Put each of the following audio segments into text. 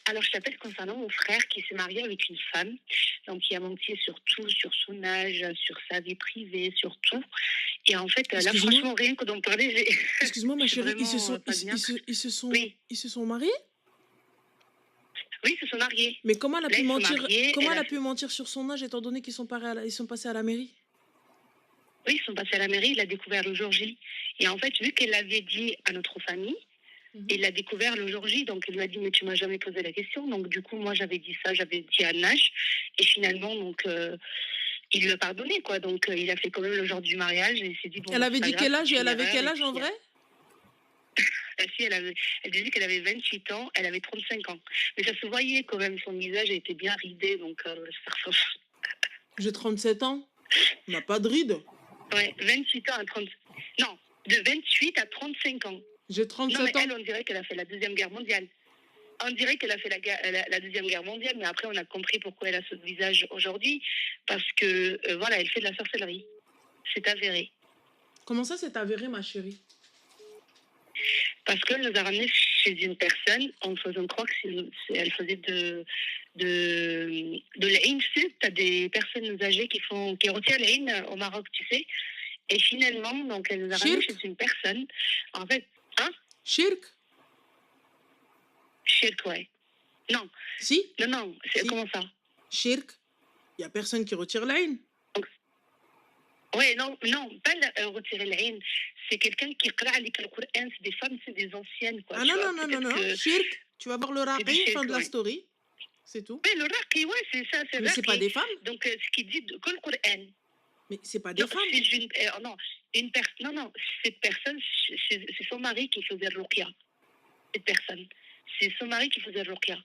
Alors, je t'appelle concernant mon frère qui s'est marié avec une femme, donc qui a menti sur tout, sur son âge, sur sa vie privée, sur tout. Et en fait, là, Excuse-moi, franchement, rien que d'en parler, excuse-moi ma je suis chérie, vraiment pas bien. Oui, ils se sont mariés? oui, ils se sont mariés. Mais comment elle a Là, pu ils se sont mentir mariés. comment elle a pu mentir sur son âge étant donné qu'ils sont ils sont passés à la mairie? Oui, ils sont passés à la mairie, il l'a découvert le jour J. Et en fait, vu qu'elle l'avait dit à notre famille, Mhm. il l'a découvert le jour J. Donc, il m'a dit, mais tu m'as jamais posé la question. Donc, du coup, moi, j'avais dit ça, j'avais dit à Nash. Et finalement, donc, il lui a pardonné, quoi. Donc, il a fait quand même le jour du mariage. Et il s'est dit, bon, Elle bah, avait c'est pas dit grave, quel âge et c'est une elle avait erreur. quel Et âge en puis, vrai? la fille, elle disait qu'elle avait 28 ans, elle avait 35 ans. Mais ça se voyait quand même, son visage était bien ridé. Donc, J'ai 37 ans. On n'a pas de rides. ouais, 28 ans à 30. Non, de 28 à 35 ans. J'ai Non, mais 37 ans. elle, on dirait qu'elle a fait la Deuxième Guerre mondiale. On dirait qu'elle a fait la Deuxième Guerre mondiale, mais après, on a compris pourquoi elle a ce visage aujourd'hui. Parce que, voilà, elle fait de la sorcellerie. C'est avéré. Comment ça c'est avéré ma chérie? Parce qu'elle nous a ramenés chez une personne en faisant croire qu'elle faisait de l'haine. Tu sais, tu as des personnes âgées qui retirent l'haine au Maroc, tu sais. Et finalement, donc, elle nous a ramenés chez Shirk? une personne. En fait, hein? Shirk? Shirk, ouais. Non, Si? non, non, c'est Si. comment ça? Shirk? Il y a personne qui retire la haine. Oui, non, non, pas retirer la haine. C'est quelqu'un qui qra avec le Coran, c'est des femmes, c'est des anciennes, quoi, Ah tu non, vois. non, non, non, Peut-être non. que Shirk, tu vas voir le c'est du raqi, fin shirk, de la ouais. story. C'est tout. Oui, le raqi, ouais, c'est ça, c'est Mais c'est pas raqi. des femmes. Donc, ce qui dit que le Coran. Mais c'est pas Non, des femmes. c'est non, non, non, cette personne, c'est son mari qui faisait le ruqya. Cette personne. C'est son mari qui faisait le ruqya.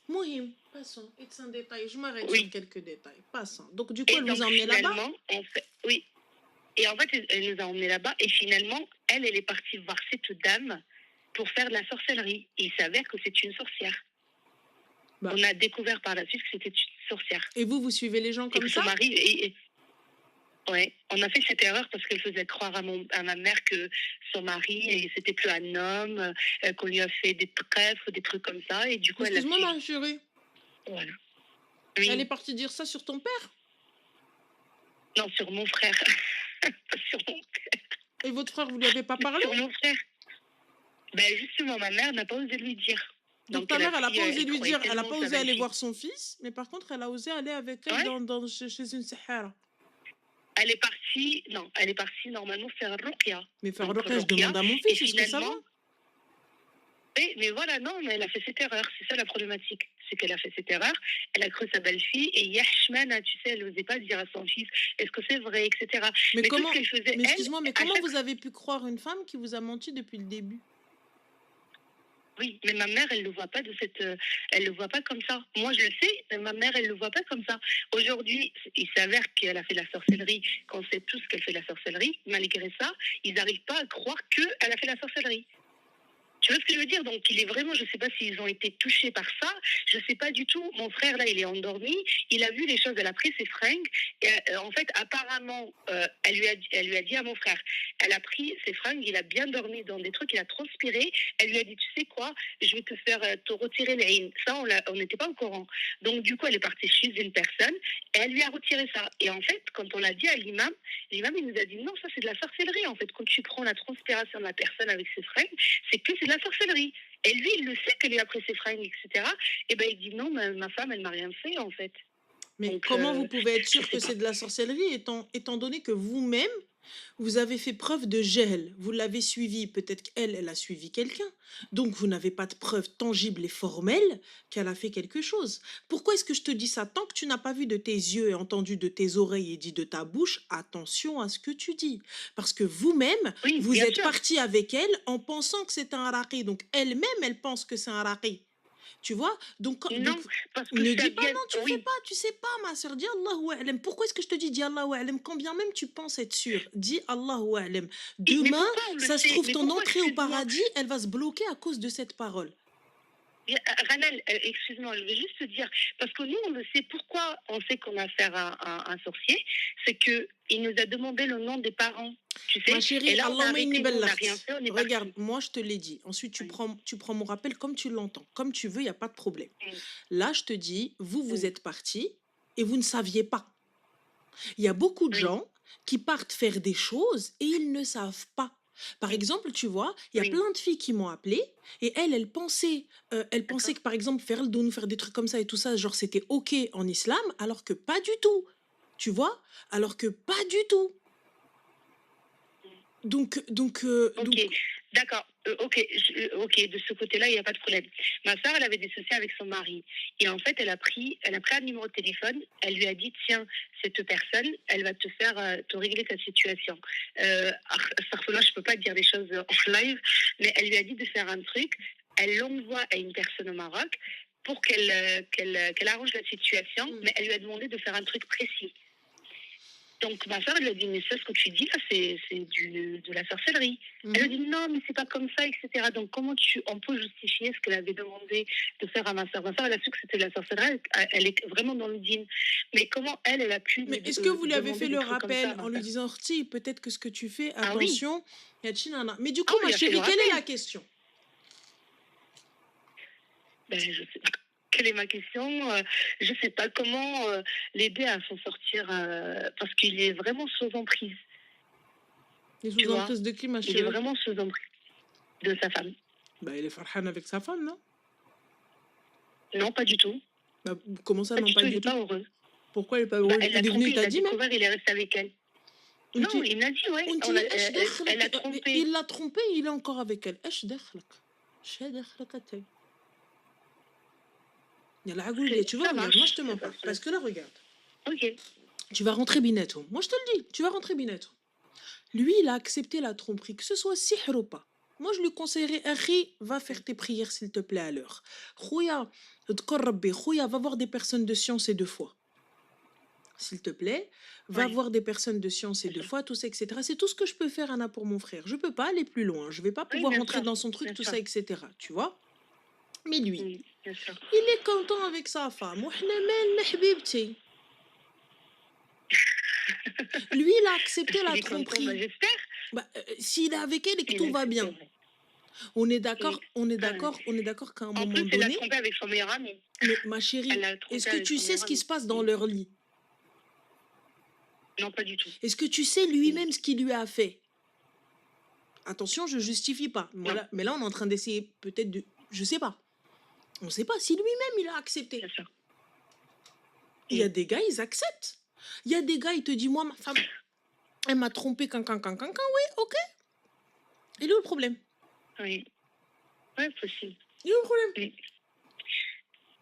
Mohim, passons. C'est un détail. Je m'arrête sur Oui. quelques détails. Passons. Donc, du coup, Et elle vous donc, a emmené là-bas? finalement, oui. Et en fait, elle nous a emmenés là-bas. Et finalement, elle est partie voir cette dame pour faire de la sorcellerie. Et il s'avère que c'est une sorcière. Bah. On a découvert par la suite que c'était une sorcière. Et vous suivez les gens Et comme que son ça? mari... Ouais, on a fait cette erreur parce qu'elle faisait croire à ma mère que son mari, c'était plus un homme, qu'on lui a fait des trèfles ou des trucs comme ça. Et du coup, elle l'a Excuse-moi, ma suivi. chérie. Voilà. Elle est Oui. partie dire ça sur ton père? Non, sur mon frère. Sur mon frère. Et votre frère, vous lui avez pas parlé? Sur mon frère. Ben justement, ma mère n'a pas osé lui dire. Donc Donc ta elle a mère, elle a pris, pas osé elle lui croyait dire, elle a tellement pas sa osé aller belle-fille. voir son fils, mais par contre, elle a osé aller avec elle Ouais. chez une sahara. Elle est partie, non, elle est partie normalement faire ruqya. Mais faire Donc ruqya, je ruqya. demande à mon Et fils, est-ce que ça va? finalement, oui, mais voilà, non, mais elle a fait cette erreur. C'est ça la problématique. C'est qu'elle a fait cette erreur. Elle a cru sa belle-fille et Yashmana, tu sais, elle n'osait pas dire à son fils, est-ce que c'est vrai, etc. Mais Mais tout comment, ce qu'elle faisait, mais elle, excuse-moi, mais à comment chaque... vous avez pu croire une femme qui vous a menti depuis le début? Oui, mais ma mère, elle le voit pas de cette, elle le voit pas comme ça. Moi, je le sais, mais ma mère, elle le voit pas comme ça. Aujourd'hui, il s'avère qu'elle a fait de la sorcellerie, qu'on sait tous qu'elle fait de la sorcellerie. Malgré ça, ils n'arrivent pas à croire qu'elle a fait de la sorcellerie. Tu vois ce que je veux dire? Donc, il est vraiment, je ne sais pas s'ils ont été touchés par ça, je ne sais pas du tout. Mon frère, là, il est endormi, il a vu les choses, elle a pris ses fringues, et en fait, apparemment, elle lui a dit à mon frère, elle a pris ses fringues, il a bien dormi dans des trucs, il a transpiré, elle lui a dit, tu sais quoi, je vais te faire te retirer les. Ça, on n'était pas au courant. Donc, du coup, elle est partie chez une personne, et elle lui a retiré ça. Et en fait, quand on l'a dit à l'imam, l'imam, il nous a dit, non, ça, c'est de la sorcellerie, en fait. Quand tu prends la transpiration de la personne avec ses fringues, c'est que c'est de la sorcellerie. Et lui, il le sait qu'elle lui a pris ses fringues, etc. Et ben, il dit non, ma femme, elle m'a rien fait, en fait. Mais Donc, comment vous pouvez être je sûr sais que pas. c'est de la sorcellerie étant donné que vous-même, vous avez fait preuve de gel, vous l'avez suivi, peut-être qu'elle, elle a suivi quelqu'un. Donc vous n'avez pas de preuve tangible et formelle qu'elle a fait quelque chose. Pourquoi est-ce que je te dis ça? Tant que tu n'as pas vu de tes yeux et entendu de tes oreilles et dit de ta bouche, attention à ce que tu dis. Parce que vous-même, Oui, vous bien êtes sûr. parti avec elle en pensant que c'est un haraki. Donc elle-même, elle pense que c'est un haraki. Tu vois? Donc, Non, parce que ne ça dis pas vient. non, Oui, tu sais pas, ma soeur, dis Allahu A'lam. Pourquoi est-ce que je te dis Allahu A'lam? Quand bien même tu penses être sûr, dis Allahu A'lam. mais Demain, pourquoi on le ça se sait? trouve, Mais ton pourquoi, entrée au excuse-moi? paradis, elle va se bloquer à cause de cette parole. Ranel, excuse-moi, je vais juste te dire, parce que nous, on le sait, pourquoi on sait qu'on a affaire à un sorcier, c'est que il nous a demandé le nom des parents, tu Ma sais, et chérie, là, on a Allahumma inni arrêté, nous, on n'a rien ballagt. fait, on est Regarde, parti. moi je te l'ai dit. Ensuite, Oui, tu prends mon rappel comme tu l'entends. Comme tu veux, il n'y a pas de problème. oui, Là, je te dis, vous oui, êtes partis et vous ne saviez pas. Il y a beaucoup de oui, gens qui partent faire des choses et ils ne savent pas. Par oui, exemple, tu vois, il y a oui, plein de filles qui m'ont appelé et elles pensaient d'accord. que par exemple faire le doun, faire des trucs comme ça et tout ça, genre c'était ok en islam, alors que pas du tout. Tu vois? Alors que pas du tout. Ok, Donc, d'accord. Ok, ok, de ce côté-là, il n'y a pas de problème. Ma soeur, elle avait des soucis avec son mari. Et en fait, elle a pris un numéro de téléphone. Elle lui a dit, tiens, cette personne, elle va te faire, te régler ta situation. Là, je peux pas dire des choses en live, mais elle lui a dit de faire un truc. Elle l'envoie à une personne au Maroc pour qu'elle arrange la situation, mm, mais elle lui a demandé de faire un truc précis. Donc ma soeur, elle lui a dit, mais ça, ce que tu dis là, c'est de la sorcellerie. Elle a mhm. dit, non, mais c'est pas comme ça, etc. Donc comment on peut justifier ce qu'elle avait demandé de faire à ma soeur? Ma soeur, elle a su que c'était de la sorcellerie, elle est vraiment dans le dîne. Mais comment elle a pu Mais est-ce que vous lui avez demander fait des le trucs comme ça à rappel ma en lui soeur? disant, Orti, peut-être que ce que tu fais, Ah oui, attention, y a tchinana. Mais du ah, coup, on ma lui a fait le chérie, quelle est la rappel. question? Ben, je sais pas. Quelle est ma question? Je sais pas comment l'aider à s'en sortir parce qu'il est vraiment sous emprise, Il est tu sous vois. emprise de qui, ma Il est chérie? vraiment sous emprise de sa femme. Bah, il est farhan avec sa femme, non? Non, pas du tout. Bah, comment ça, Pas non, du pas tout, il du n'est tout? pas heureux. Pourquoi il est pas Bah, heureux? elle l'a Il est venu, trompé, il il t'a l'a dit même? découvert, il est resté avec elle. Non, انت il m'a dit, ouais, وانت ايش elle l'a دخلك trompé. il l'a trompé il est encore avec elle ايش دخلك ايش دخلك انت يا العقول tu vois Ça regarde moi je marche, te il n'y a mens pas pas de parce problème. que là regarde Ok. tu vas rentrer bineto moi je te le dis tu vas rentrer bineto lui il a accepté la tromperie que ce soit sihr ou pas moi je lui conseillerais Akhi va faire tes prières s'il te plaît à l'heure خويا اذكر ربي خويا va voir des personnes de science et de foi s'il te plaît, va Oui, voir des personnes de science et bien de sûr. foi, tout ça, etc. C'est tout ce que je peux faire, Anna, pour mon frère. Je peux pas aller plus loin. Je vais pas Oui, pouvoir rentrer dans son truc, bien tout sûr. ça, etc. Tu vois? Mais lui, Bien sûr. il est content avec sa femme. وإحنا مالنا حبيبتي. Lui, il a accepté S'il la est content, bah, tromperie. j'espère. Bah, s'il est avec elle et que Il a tout va accepté, bien, ouais. on est Mm. d'accord, on est Enfin, d'accord, on est d'accord qu'à un en moment plus, elle l'a donné, trompé avec son meilleur ami. mais ma Elle chérie, l'a est-ce trompé que avec tu son sais meilleur ce qui se ami. passe dans leur lit? Non, pas du tout. Est-ce que tu sais Mm. lui-même ce qu'il lui a fait? Attention, je justifie pas. Non, Voilà. Mais là, on est en train d'essayer peut-être de... Je sais pas. On sait pas si lui-même il a bien accepté. sûr. Il y Mm. a des gars, ils acceptent. Il y a des gars, ils te disent, moi, ma femme, elle m'a trompé, oui, ok. Il est où le problème? Oui, ouais, possible. Il est où le problème? Mm.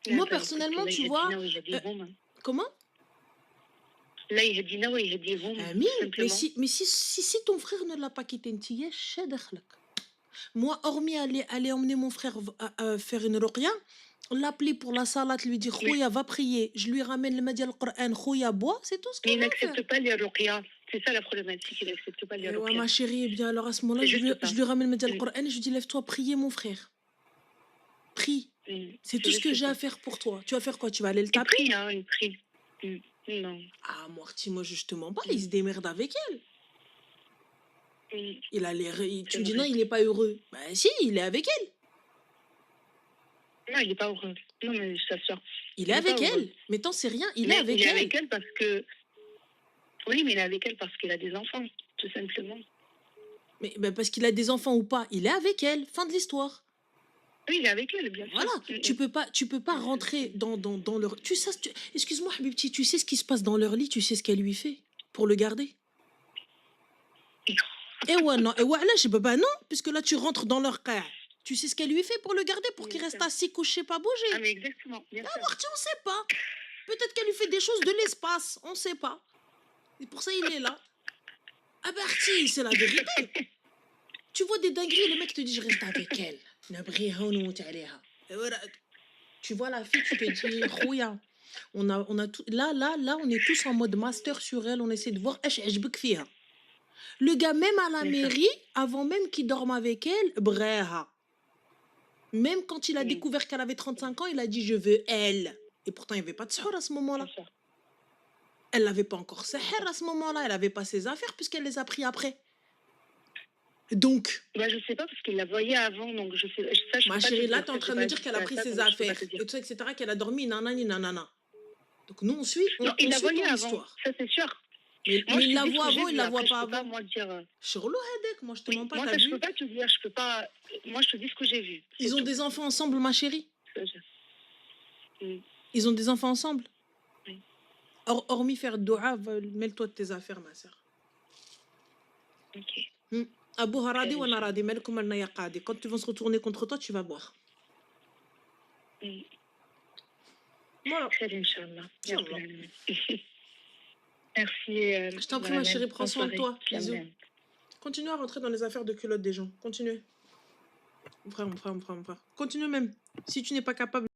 Mais Moi, attends, écoute, personnellement, là, tu il a dit vois, non, il a dit euh, bon. comment? Là, il a dit non, il a dit bon, Amine, tout simplement. si ton frère ne l'a pas quitté, moi, hormis aller emmener mon frère faire une ruqya, l'appeler pour la salat, lui dire, Mais, Khouya, va prier, je lui ramène le Madi al-Qur'an, Khouya, bois, c'est tout ce mais qu'il il a à faire. n'accepte pas les ruqya. C'est ça la problématique, il n'accepte pas les Et ouais, ruqya. ma chérie, eh bien alors à ce moment-là, C'est juste je ça. lui ramène le Madi Mm. al-Qur'an et je lui dis, lève-toi, prier mon frère. Prie. C'est C'est tout ce que juste j'ai ça. à faire pour toi. Tu vas faire quoi? Tu vas aller le Il taper? prie, hein, il prie. Mm. Non. Ah, Morty, moi, justement pas. Il Mm. se démerde avec elle. Mm. Il a l'air. Tu C'est dis non, vrai. il est pas heureux. Bah, si, il est avec elle. Non, il n'est pas heureux. Non, mais je t'assure. Il est Il n'est pas avec heureux. elle. Mais t'en sais rien, il est Mais il avec est elle. avec elle parce que. Oui, mais il est avec elle parce qu'il a des enfants, tout simplement. Mais bah, parce qu'il a des enfants ou pas, il est avec elle. Fin de l'histoire. Oui, il est avec elle, bien sûr. Voilà. Tu peux pas rentrer dans leur. Tu sais, excuse-moi, Habibti, tu sais ce qui se passe dans leur lit, tu sais ce qu'elle lui fait pour le garder. Eh ouais, non, eh ouais, là, je peux pas, non, puisque là, tu rentres dans leur cas. Tu sais ce qu'elle lui fait pour le garder, pour qu'il Bien reste sûr. assis, couché, pas bouger. Ah, mais exactement, bien sûr. Marty, on sait pas. Peut-être qu'elle lui fait des choses de l'espace, on sait pas. Et pour ça, il est là. Ah, Marty, c'est la vérité. Tu vois des dingueries, le mec te dit, je reste avec elle. Et voilà. Tu vois la fille, tu te dis, Khouya, on a tout, là, on est tous en mode master sur elle, on essaie de voir, le gars, même à la Bien sûr. mairie, avant même qu'il dorme avec elle, breha. Même quand il a Mm. découvert qu'elle avait 35 ans, il a dit je veux elle. Et pourtant, il n'y avait pas de sahur à ce moment-là. C'est ça. Elle n'avait pas encore sahur à ce moment-là. Elle n'avait pas ses affaires puisqu'elle les a pris après. Donc, Bah, je sais pas parce qu'il la voyait avant, donc je sais, ça, je ma peux pas te chérie, là, dire. tu es en Ça, train j'ai de me pas dire qu'elle a assisté pris à ça, ses donc je peux pas affaires, te dire. et tout, etc., qu'elle a dormi, nanani, nanana. Donc nous, on suit, Non, il on la suit voyait ton avant, histoire. ça c'est sûr. Mais Moi, je il te la dis ce voit que j'ai avant, il vu. la voit Après, je pas peux pas avant. moi dire. Shirlo Hedek, moi, je te Oui, mens pas, moi t'as ça, je vu? peux pas te dire. Je peux pas. Moi, je te dis ce que j'ai vu. C'est Ils ont tout. des enfants ensemble, ma chérie. Ça, je- Mm. Ils ont des enfants ensemble. Oui. Hormis faire doha, mêle-toi de tes affaires, ma soeur. Ok. Abu Haradi Très ou bien. Naradi, melkoum al nayaqadi. Quand ils vont se retourner contre toi, tu vas boire. Mm. Voilà. Très bien, Inch'Allah. Ya Inch'Allah. Rabbil Alamin. Merci. Je t'en prie, ma Mohamed. chérie, prends Bonne soin de soirée. toi. Je Bisous. l'aime. Continue à rentrer dans les affaires de culottes des gens. Continue. Mon frère, mon frère, mon frère, mon frère. Continue même. Si tu n'es pas capable.